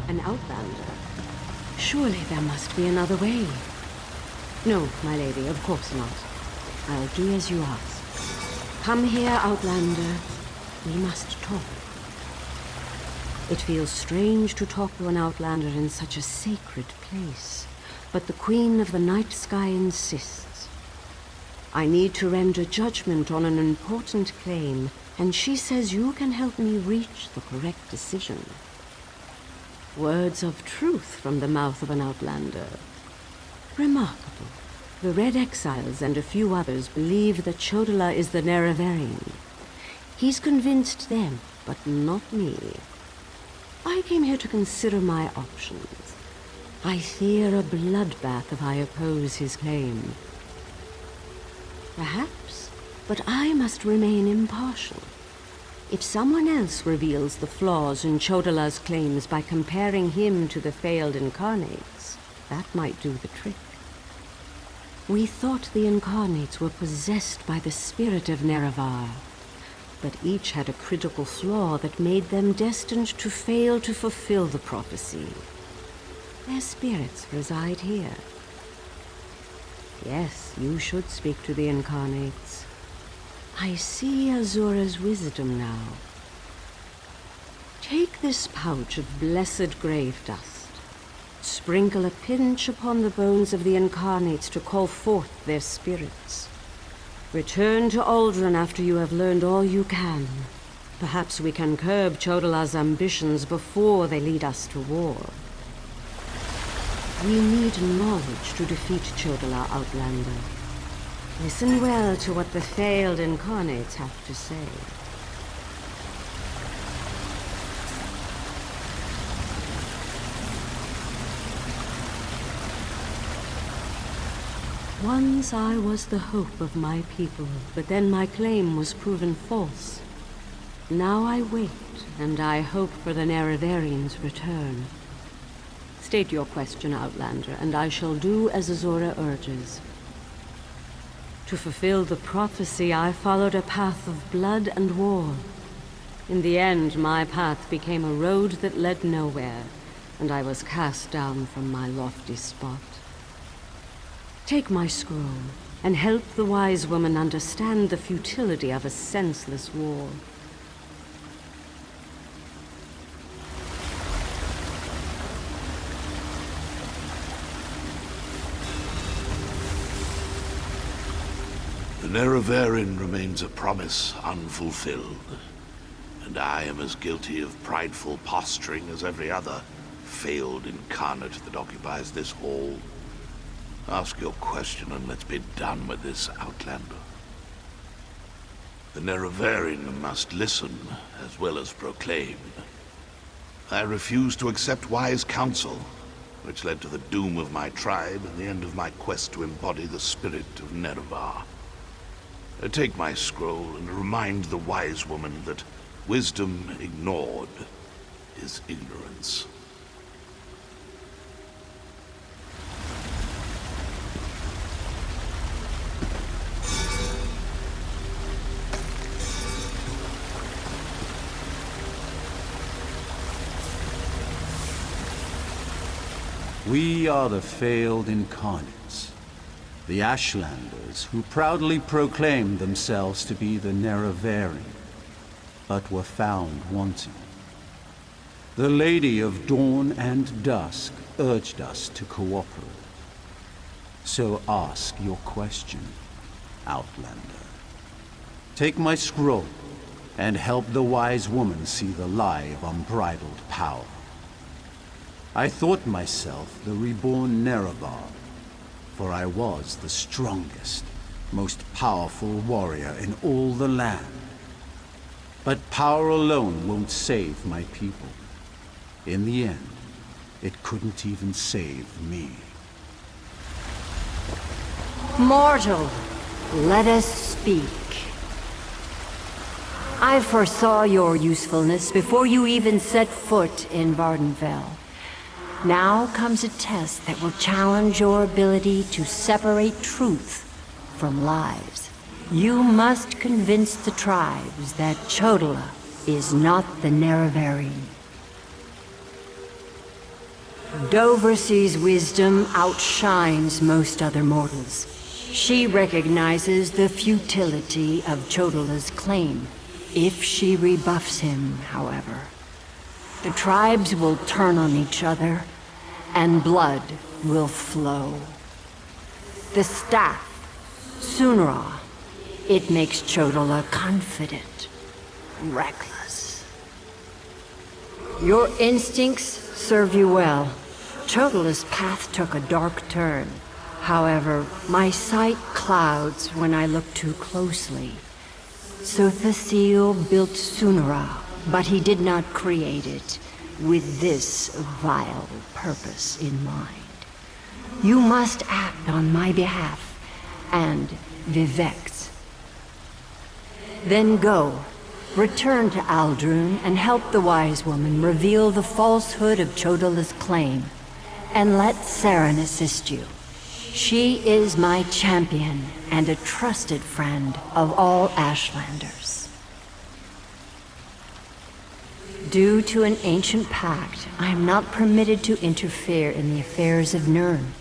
An outlander? Surely there must be another way. No, my lady, of course not. I'll do as you ask. Come here, outlander. We must talk. It feels strange to talk to an outlander in such a sacred place, but the Queen of the Night Sky insists. I need to render judgment on an important claim, and she says you can help me reach the correct decision. Words of truth from the mouth of an outlander. Remarkable. The Red Exiles and a few others believe that Chodola is the Neraverian. He's convinced them, but not me. I came here to consider my options. I fear a bloodbath if I oppose his claim. Perhaps, but I must remain impartial. If someone else reveals the flaws in Chodola's claims by comparing him to the failed incarnates, that might do the trick. We thought the incarnates were possessed by the spirit of Nerevar, but each had a critical flaw that made them destined to fail to fulfill the prophecy. Their spirits reside here. Yes, you should speak to the incarnates. I see Azura's wisdom now. Take this pouch of blessed grave dust. Sprinkle a pinch upon the bones of the incarnates to call forth their spirits. Return to Aldrin after you have learned all you can. Perhaps we can curb Chodola's ambitions before they lead us to war. We need knowledge to defeat Chodola, Outlander. Listen well to what the failed incarnates have to say. Once I was the hope of my people, but then my claim was proven false. Now I wait, and I hope for the Neraverian's return. State your question, Outlander, and I shall do as Azura urges. To fulfill the prophecy, I followed a path of blood and war. In the end, my path became a road that led nowhere, and I was cast down from my lofty spot. Take my scroll, and help the wise woman understand the futility of a senseless war. The Neraverian remains a promise unfulfilled, and I am as guilty of prideful posturing as every other failed incarnate that occupies this hall. Ask your question and let's be done with this, Outlander. The Neraverian must listen as well as proclaim. I refuse to accept wise counsel, which led to the doom of my tribe and the end of my quest to embody the spirit of Nerevar. Take my scroll and remind the wise woman that wisdom ignored is ignorance. We are the failed incarnates, the Ashlanders who proudly proclaimed themselves to be the Neraverian, but were found wanting. The Lady of Dawn and Dusk urged us to cooperate. So ask your question, Outlander. Take my scroll and help the wise woman see the lie of unbridled power. I thought myself the reborn Nerevar, for I was the strongest, most powerful warrior in all the land. But power alone won't save my people. In the end, it couldn't even save me. Mortal, let us speak. I foresaw your usefulness before you even set foot in Vardenfell. Now comes a test that will challenge your ability to separate truth from lies. You must convince the tribes that Chodola is not the Neraverian. Doversee's wisdom outshines most other mortals. She recognizes the futility of Chodala's claim. If she rebuffs him, however, the tribes will turn on each other, and blood will flow. The staff, Sunra, it makes Chodala confident, reckless. Your instincts serve you well. Chodala's path took a dark turn. However, my sight clouds when I look too closely. Sothasil built Sunra, but he did not create it with this vile purpose in mind. You must act on my behalf, and Vivek's. Then go. Return to Aldrun and help the wise woman reveal the falsehood of Chodala's claim. And let Saren assist you. She is my champion and a trusted friend of all Ashlanders. Due to an ancient pact, I am not permitted to interfere in the affairs of Nirn.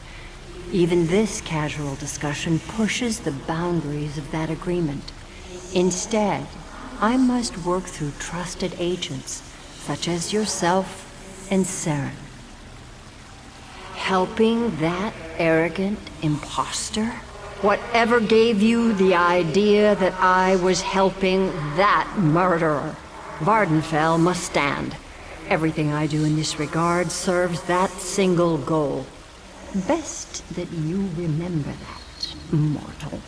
Even this casual discussion pushes the boundaries of that agreement. Instead, I must work through trusted agents, such as yourself and Saren. Helping that arrogant imposter? Whatever gave you the idea that I was helping that murderer? Vardenfell must stand. Everything I do in this regard serves that single goal. Best that you remember that, mortal.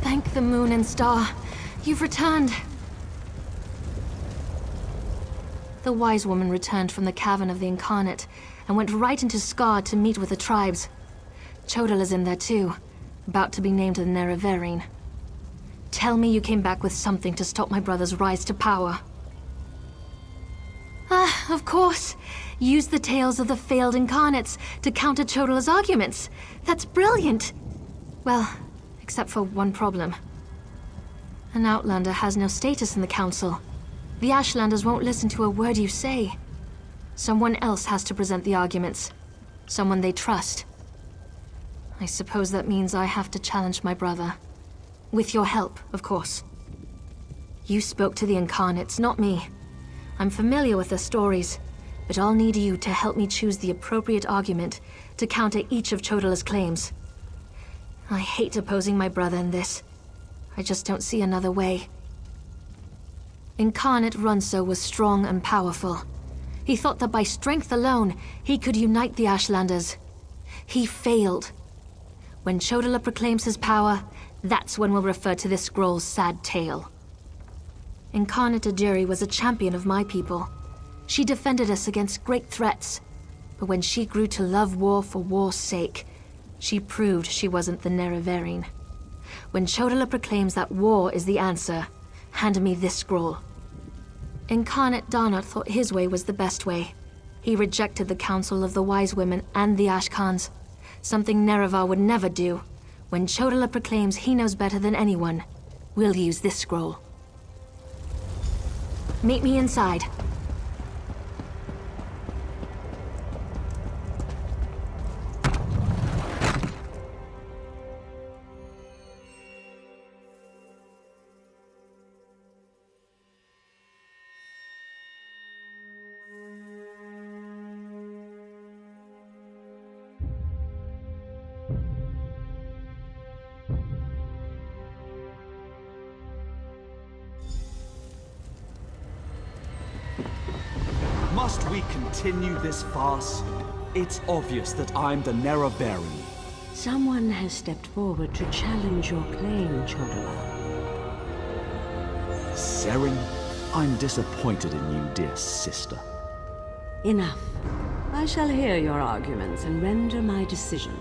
Thank the moon and star. You've returned. The wise woman returned from the cavern of the Incarnate and went right into Scar to meet with the tribes. Chodala's in there too, about to be named the Nerevarine. Tell me you came back with something to stop my brother's rise to power. Ah, of course. Use the tales of the failed Incarnates to counter Chodala's arguments. That's brilliant. Well, except for one problem. An Outlander has no status in the Council. The Ashlanders won't listen to a word you say. Someone else has to present the arguments. Someone they trust. I suppose that means I have to challenge my brother. With your help, of course. You spoke to the Incarnates, not me. I'm familiar with their stories, but I'll need you to help me choose the appropriate argument to counter each of Chodala's claims. I hate opposing my brother in this. I just don't see another way. Incarnate Runso was strong and powerful. He thought that by strength alone, he could unite the Ashlanders. He failed. When Chodala proclaims his power, that's when we'll refer to this scroll's sad tale. Incarnate Ajiri was a champion of my people. She defended us against great threats. But when she grew to love war for war's sake, she proved she wasn't the Nerevarine. When Chodala proclaims that war is the answer, hand me this scroll. Incarnate Darnot thought his way was the best way. He rejected the counsel of the wise women and the Ashkans, something Nerevar would never do. When Chodala proclaims he knows better than anyone, we'll use this scroll. Meet me inside. Must we continue this farce? It's obvious that I'm the Nerevarine. Someone has stepped forward to challenge your claim, Chodala. Seren, I'm disappointed in you, dear sister. Enough. I shall hear your arguments and render my decision.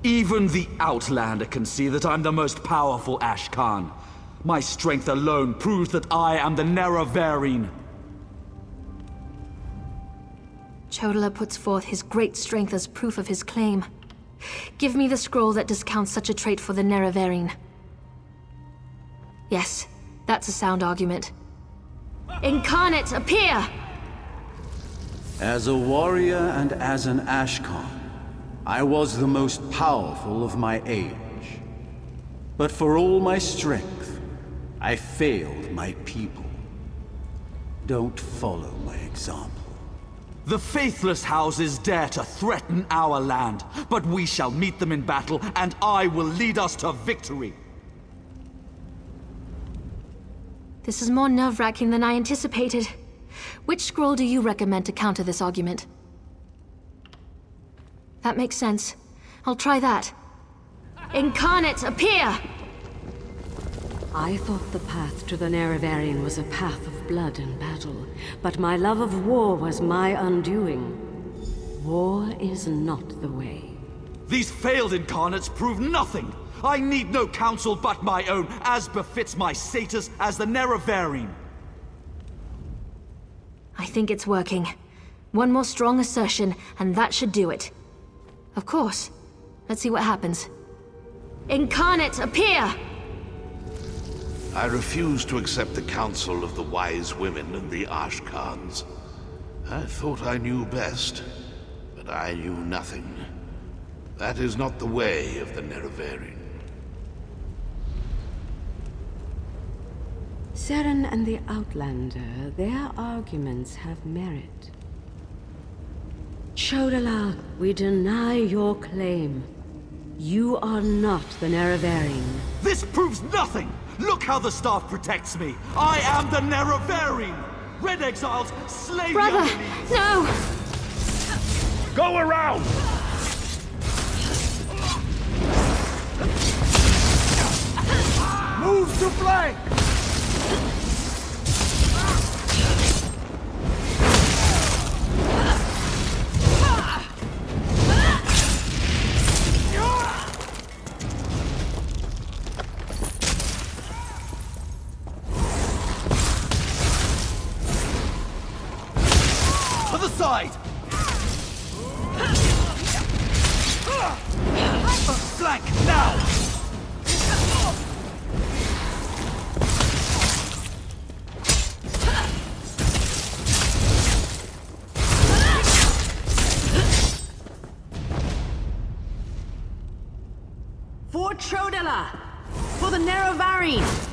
Even the Outlander can see that I'm the most powerful Ashkan. My strength alone proves that I am the Nerevarine. Chodala puts forth his great strength as proof of his claim. Give me the scroll that discounts such a trait for the Nerevarine. Yes, that's a sound argument. Incarnate, appear! As a warrior and as an Ashkan, I was the most powerful of my age. But for all my strength, I failed my people. Don't follow my example. The faithless houses dare to threaten our land, but we shall meet them in battle, and I will lead us to victory. This is more nerve-wracking than I anticipated. Which scroll do you recommend to counter this argument? That makes sense. I'll try that. Incarnate, appear! I thought the path to the Nerevarine was a path of blood and battle, but my love of war was my undoing. War is not the way. These failed incarnates prove nothing! I need no counsel but my own, as befits my status as the Nerevarine. I think it's working. One more strong assertion, and that should do it. Of course. Let's see what happens. Incarnate, appear! I refuse to accept the counsel of the wise women and the Ashkans. I thought I knew best, but I knew nothing. That is not the way of the Nerevarine. Seren and the Outlander, their arguments have merit. Chodala, we deny your claim. You are not the Nerevarine. This proves nothing! Look how the staff protects me! I am the Nerevarine! Red Exiles, slay Brother, the enemies! no! Go around! Move to flank! To the side! Flank, now! For Chodala! For the Nerevarine!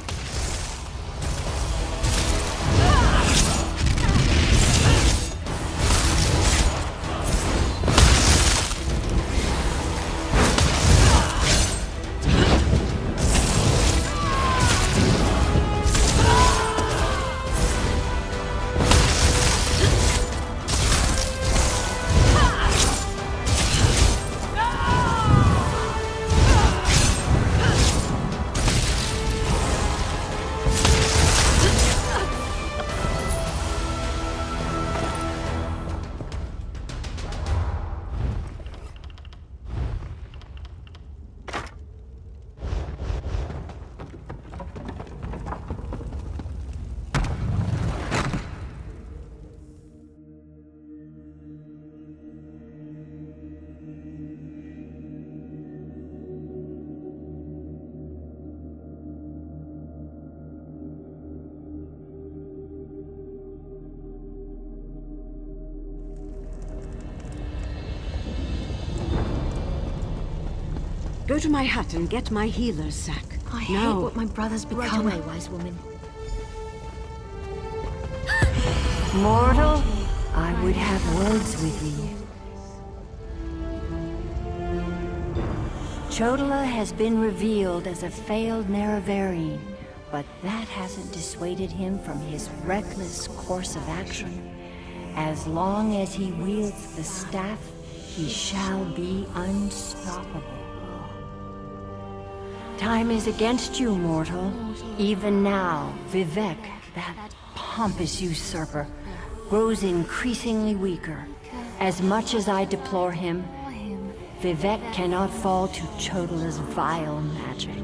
Go to my hut and get my healer's sack. I hate Now. what my brother's Right become. away, wise woman. Mortal, I would have words with thee. Chodola has been revealed as a failed Nerevarine, but that hasn't dissuaded him from his reckless course of action. As long as he wields the staff, he shall be unstoppable. Time is against you, mortal. Even now, Vivek, that pompous usurper, grows increasingly weaker. As much as I deplore him, Vivek cannot fall to Chodola's vile magic.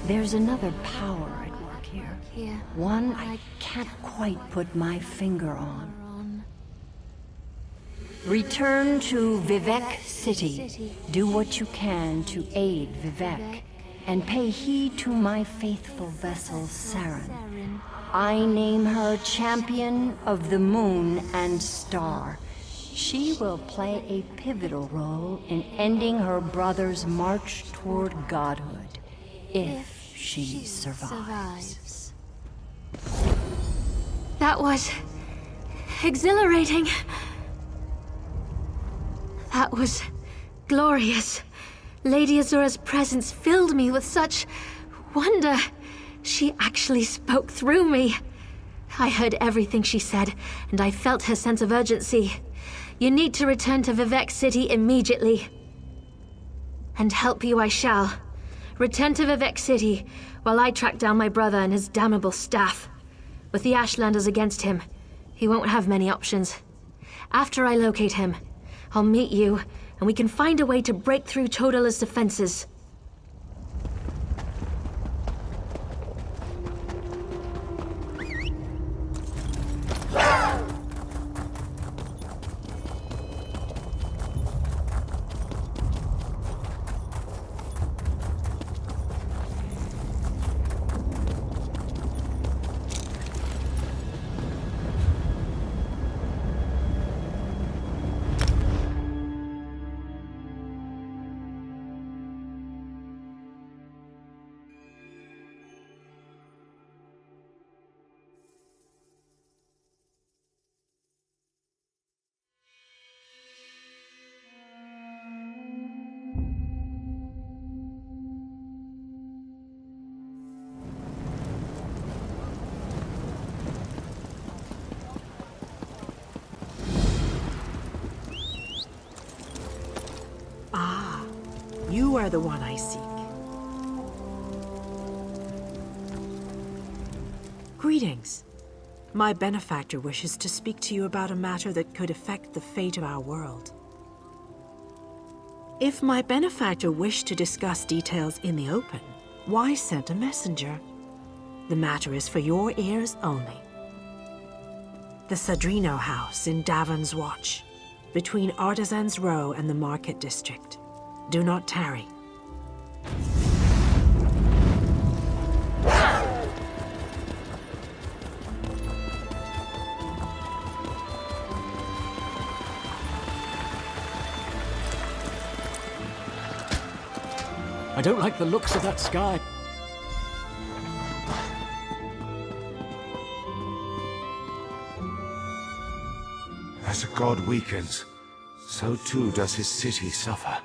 There's another power at work here. One I can't quite put my finger on. Return to Vivek City. Do what you can to aid Vivek, and pay heed to my faithful vessel, Saren. I name her Champion of the Moon and Star. She will play a pivotal role in ending her brother's march toward godhood, if she survives. That was exhilarating. That was glorious. Lady Azura's presence filled me with such wonder. She actually spoke through me. I heard everything she said, and I felt her sense of urgency. You need to return to Vivek City immediately. And help you I shall. Return to Vivek City while I track down my brother and his damnable staff. With the Ashlanders against him, he won't have many options. After I locate him, I'll meet you, and we can find a way to break through Chodola's defenses. You are the one I seek. Greetings. My benefactor wishes to speak to you about a matter that could affect the fate of our world. If my benefactor wished to discuss details in the open, why send a messenger? The matter is for your ears only. The Sadrino House in Davon's Watch, between Artisans Row and the Market District. Do not tarry. I don't like the looks of that sky. As a god weakens, so too does his city suffer.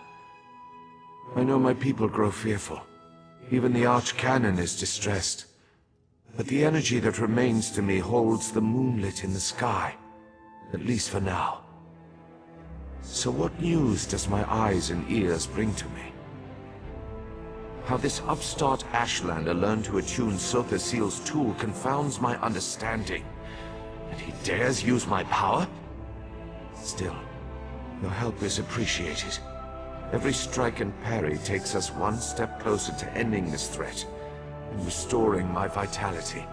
I know my people grow fearful. Even the Archcanon is distressed. But the energy that remains to me holds the moonlit in the sky, at least for now. So what news does my eyes and ears bring to me? How this upstart Ashlander learned to attune Sotha Seal's tool confounds my understanding. And he dares use my power? Still, your help is appreciated. Every strike and parry takes us one step closer to ending this threat and restoring my vitality.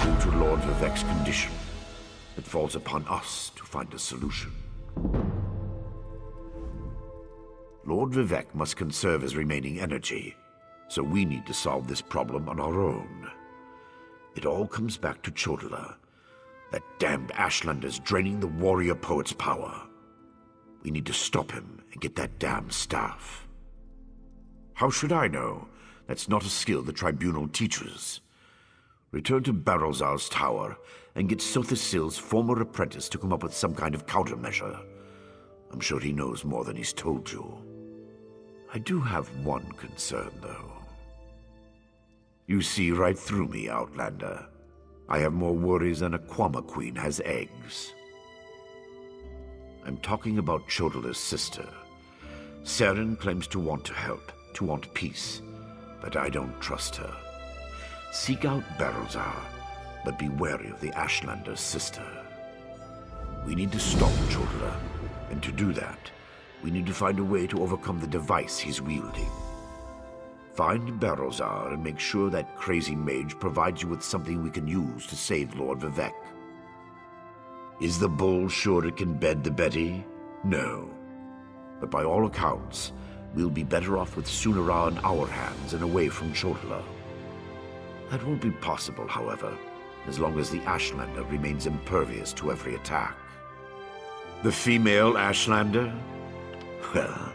Due to Lord Vivek's condition, it falls upon us to find a solution. Lord Vivek must conserve his remaining energy, so we need to solve this problem on our own. It all comes back to Chodola. That damned Ashlander's draining the warrior poet's power. We need to stop him and get that damned staff. How should I know? That's not a skill the Tribunal teaches. Return to Barrelzar's tower and get Sothis former apprentice to come up with some kind of countermeasure. I'm sure he knows more than he's told you. I do have one concern, though. You see right through me, Outlander. I have more worries than a Quama Queen has eggs. I'm talking about Chodala's sister. Seren claims to want to help, to want peace, but I don't trust her. Seek out Barrelzar, but be wary of the Ashlander's sister. We need to stop Chodala, and to do that, we need to find a way to overcome the device he's wielding. Find Barrelzar and make sure that crazy mage provides you with something we can use to save Lord Vivek. Is the bull sure it can bed the Betty? No. But by all accounts, we'll be better off with Sunara in our hands and away from Chodala. That won't be possible, however, as long as the Ashlander remains impervious to every attack. The female Ashlander? Well,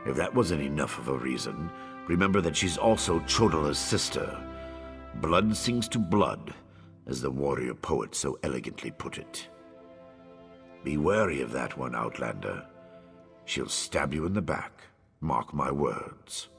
if that wasn't enough of a reason, remember that she's also Chodala's sister. Blood sings to blood, as the warrior poet so elegantly put it. Be wary of that one, Outlander. She'll stab you in the back. Mark my words.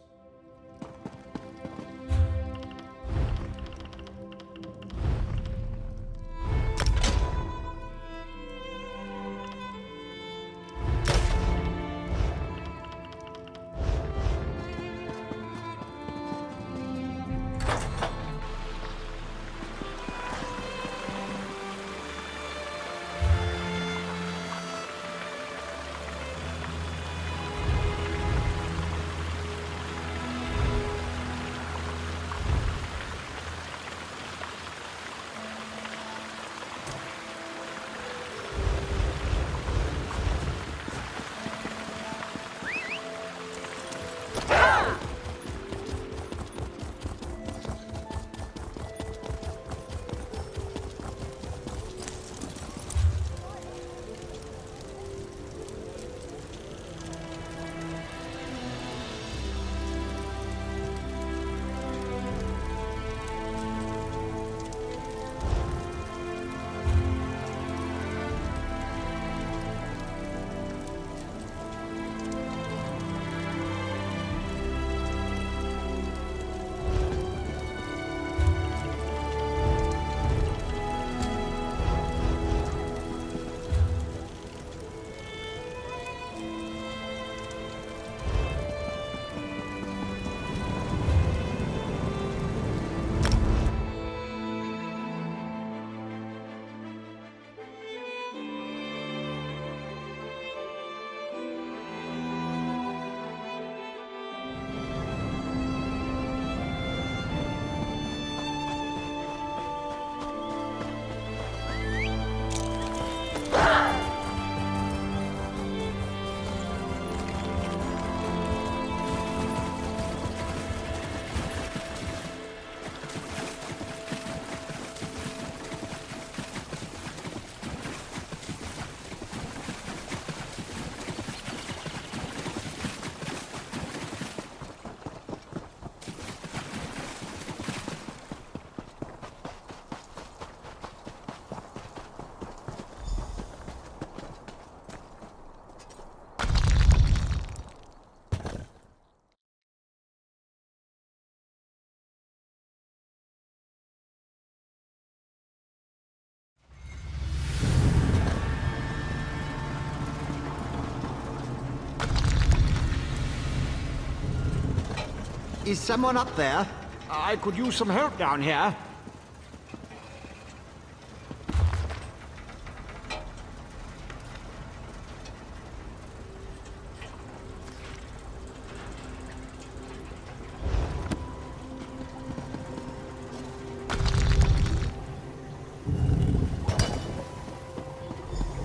Is someone up there? I could use some help down here.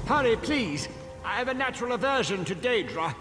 Hurry, please. I have a natural aversion to Daedra.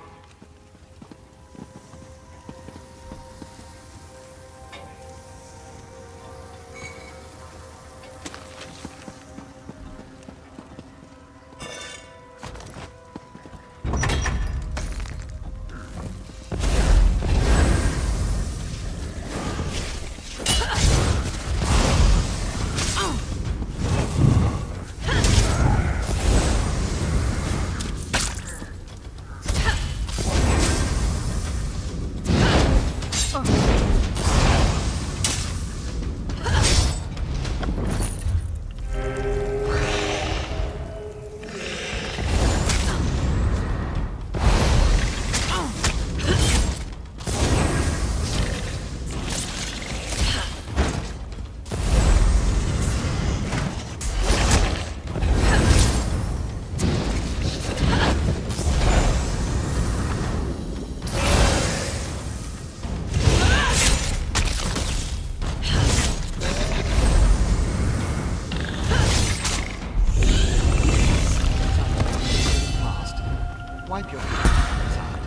wipe your feet inside.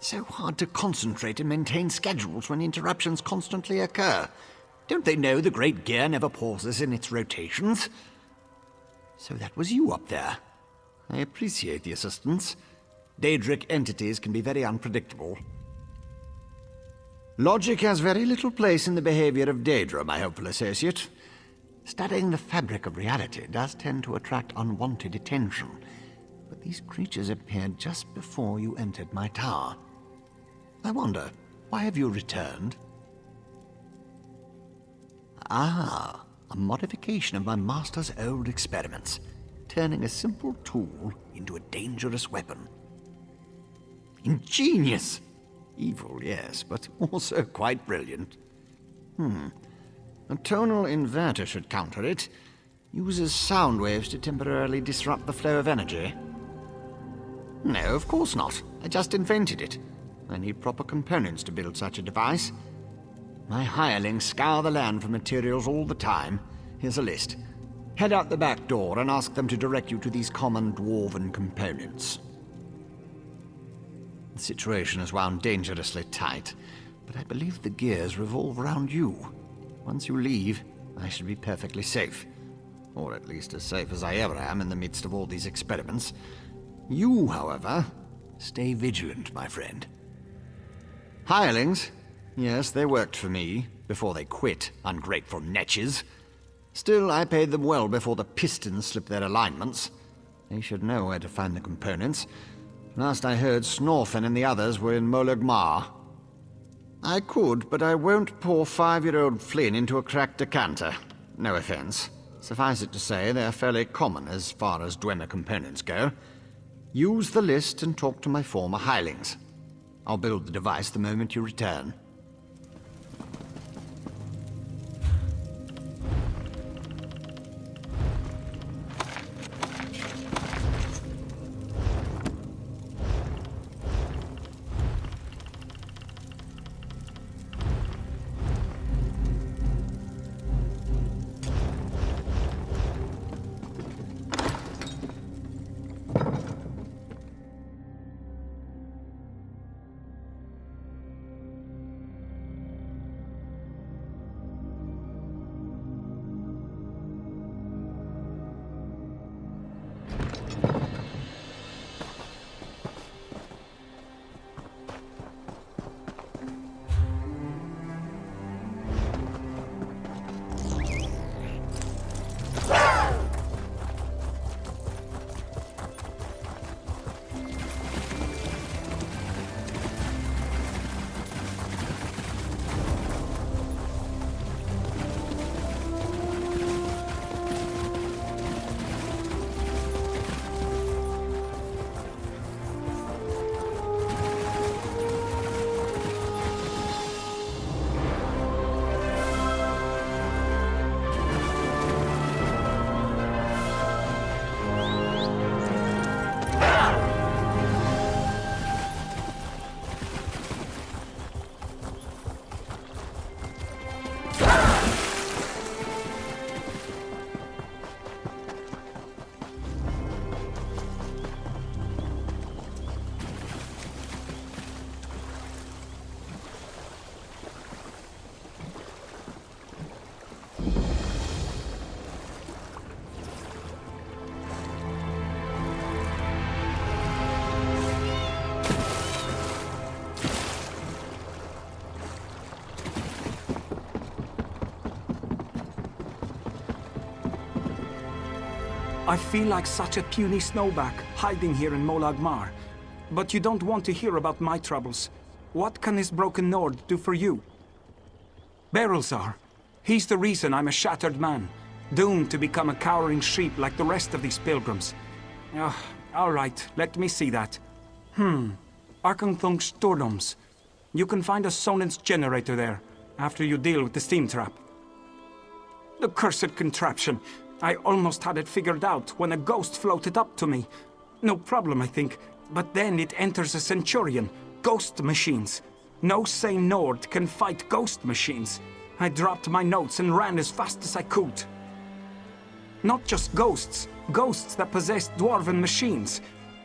So hard to concentrate and maintain schedules when interruptions constantly occur. Don't they know the great gear never pauses in its rotations? So that was you up there. I appreciate the assistance. Daedric entities can be very unpredictable. Logic has very little place in the behavior of Daedra, my hopeful associate. Studying the fabric of reality does tend to attract unwanted attention, but these creatures appeared just before you entered my tower. I wonder, why have you returned? Ah, a modification of my master's old experiments, turning a simple tool into a dangerous weapon. Ingenious! Evil, yes, but also quite brilliant. A tonal inverter should counter it. Uses sound waves to temporarily disrupt the flow of energy. No, of course not. I just invented it. I need proper components to build such a device. My hirelings scour the land for materials all the time. Here's a list. Head out the back door and ask them to direct you to these common dwarven components. The situation is wound dangerously tight, but I believe the gears revolve around you. Once you leave, I should be perfectly safe. Or at least as safe as I ever am in the midst of all these experiments. You, however, stay vigilant, my friend. Hirelings? Yes, they worked for me, before they quit, ungrateful netches. Still, I paid them well before the pistons slipped their alignments. They should know where to find the components. Last I heard, Snorfen and the others were in Molag Mar. I could, but I won't pour 5-year-old Flynn into a cracked decanter. No offense. Suffice it to say, they're fairly common as far as Dwemer components go. Use the list and talk to my former hirelings. I'll build the device the moment you return. I feel like such a puny snowback, hiding here in Molag Mar. But you don't want to hear about my troubles. What can this broken Nord do for you? Berylzar. He's the reason I'm a shattered man, doomed to become a cowering sheep like the rest of these pilgrims. All right, let me see that. Arkanthung Stordoms. You can find a Sonance generator there, after you deal with the steam trap. The cursed contraption. I almost had it figured out when a ghost floated up to me. No problem, I think. But then it enters a Centurion. Ghost machines. No sane Nord can fight ghost machines. I dropped my notes and ran as fast as I could. Not just ghosts. Ghosts that possess dwarven machines.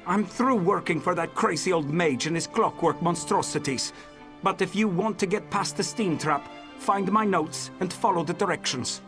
I'm through working for that crazy old mage and his clockwork monstrosities. But if you want to get past the steam trap, find my notes and follow the directions.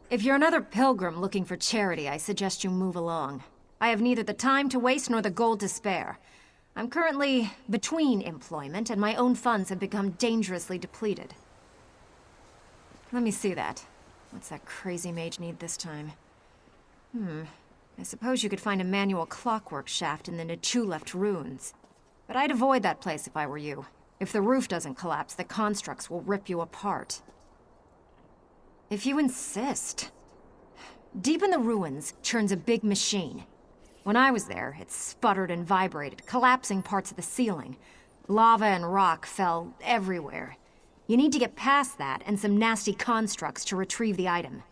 If you're another pilgrim looking for charity, I suggest you move along. I have neither the time to waste nor the gold to spare. I'm currently between employment, and my own funds have become dangerously depleted. Let me see that. What's that crazy mage need this time? I suppose you could find a manual clockwork shaft in the Nichuleft ruins. But I'd avoid that place if I were you. If the roof doesn't collapse, the constructs will rip you apart. If you insist. Deep in the ruins churns a big machine. When I was there, it sputtered and vibrated, collapsing parts of the ceiling. Lava and rock fell everywhere. You need to get past that and some nasty constructs to retrieve the item.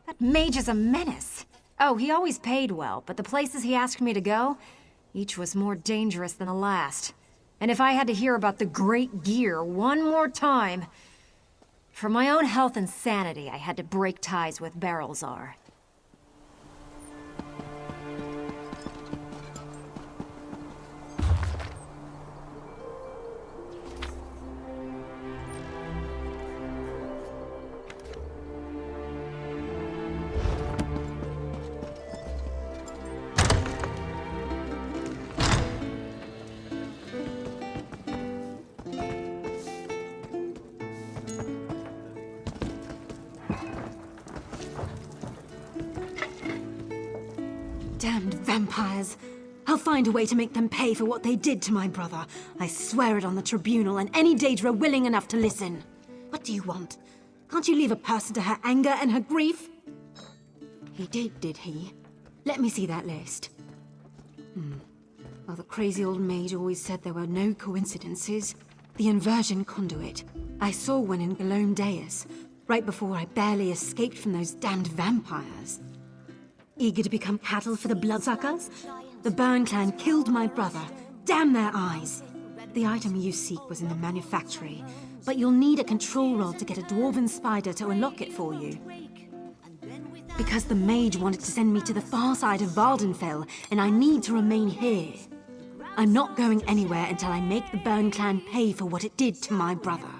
That mage is a menace. Oh, he always paid well, but the places he asked me to go, each was more dangerous than the last. And if I had to hear about the Great Gear one more time... For my own health and sanity, I had to break ties with Berylzar. Damned vampires. I'll find a way to make them pay for what they did to my brother. I swear it on the tribunal and any Daedra willing enough to listen. What do you want? Can't you leave a person to her anger and her grief? He did he? Let me see that list. Well, the crazy old mage always said there were no coincidences. The inversion conduit. I saw one in Galome Deus, right before I barely escaped from those damned vampires. Eager to become cattle for the bloodsuckers? The Burn clan killed my brother. Damn their eyes! The item you seek was in the manufactory, but you'll need a control rod to get a dwarven spider to unlock it for you. Because the mage wanted to send me to the far side of Vardenfell, and I need to remain here. I'm not going anywhere until I make the Burn clan pay for what it did to my brother.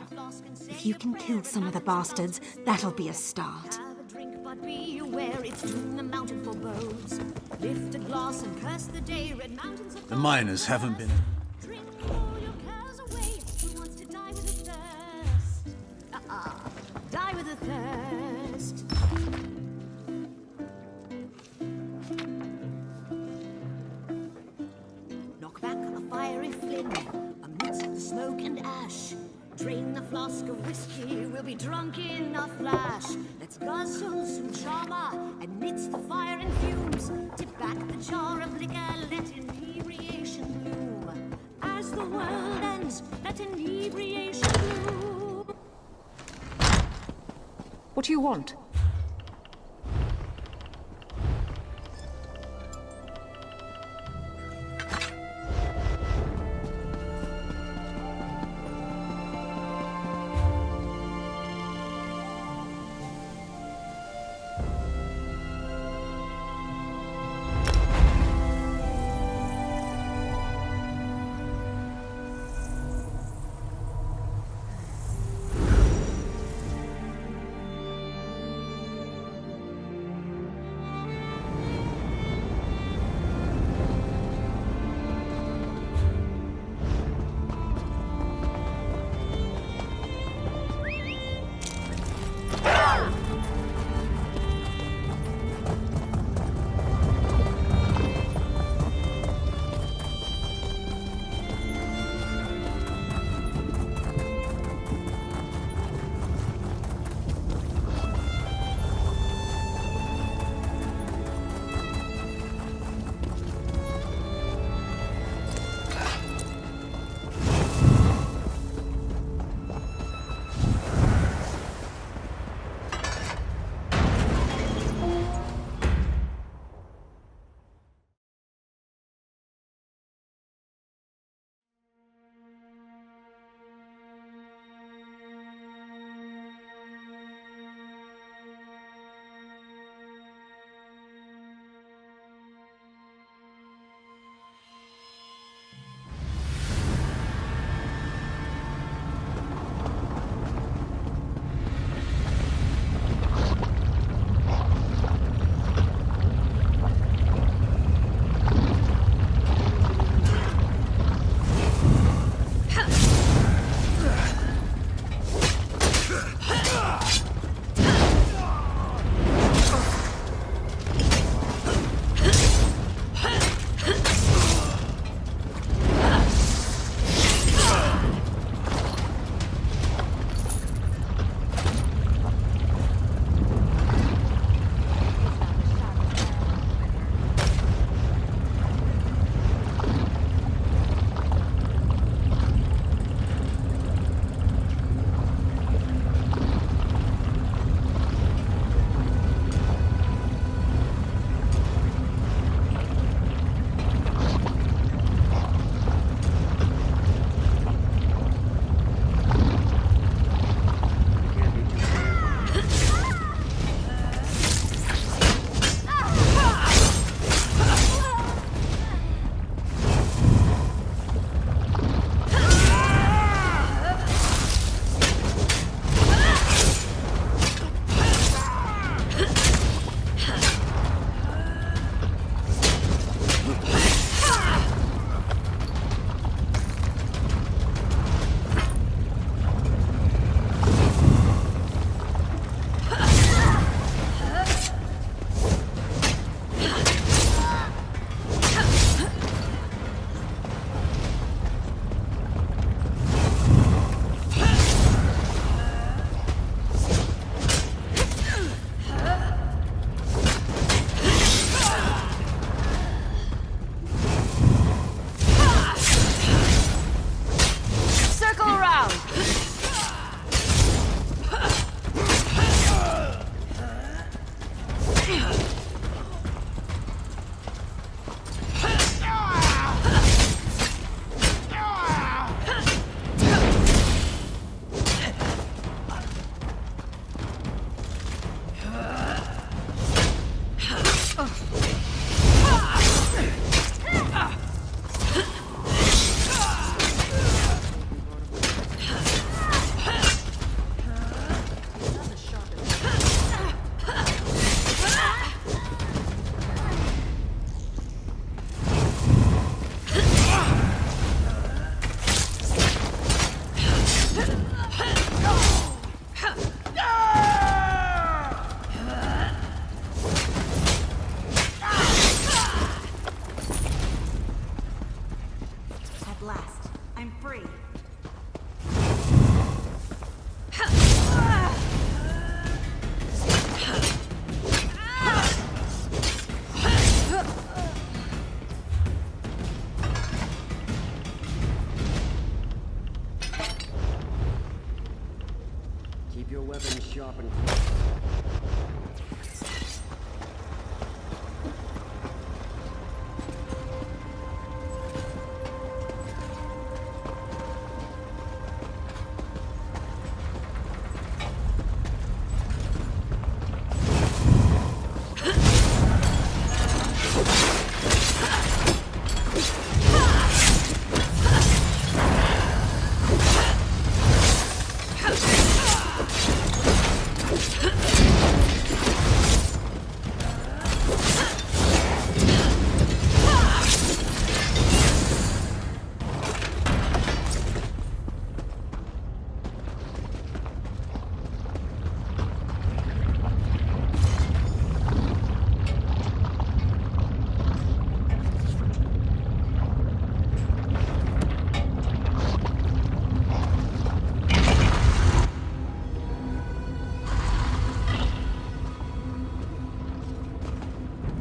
If you can kill some of the bastards, that'll be a start. The miners haven't been... Die with a thirst. Knock back a fiery flame amidst the smoke and ash. Drain the flask of whiskey, we'll be drunk in a flash. Let's guzzle some trauma amidst the fire and fumes. Tip back the jar of liquor, let inebriation bloom. As the world ends, let inebriation bloom. What do you want?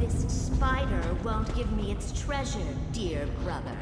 This spider won't give me its treasure, dear brother.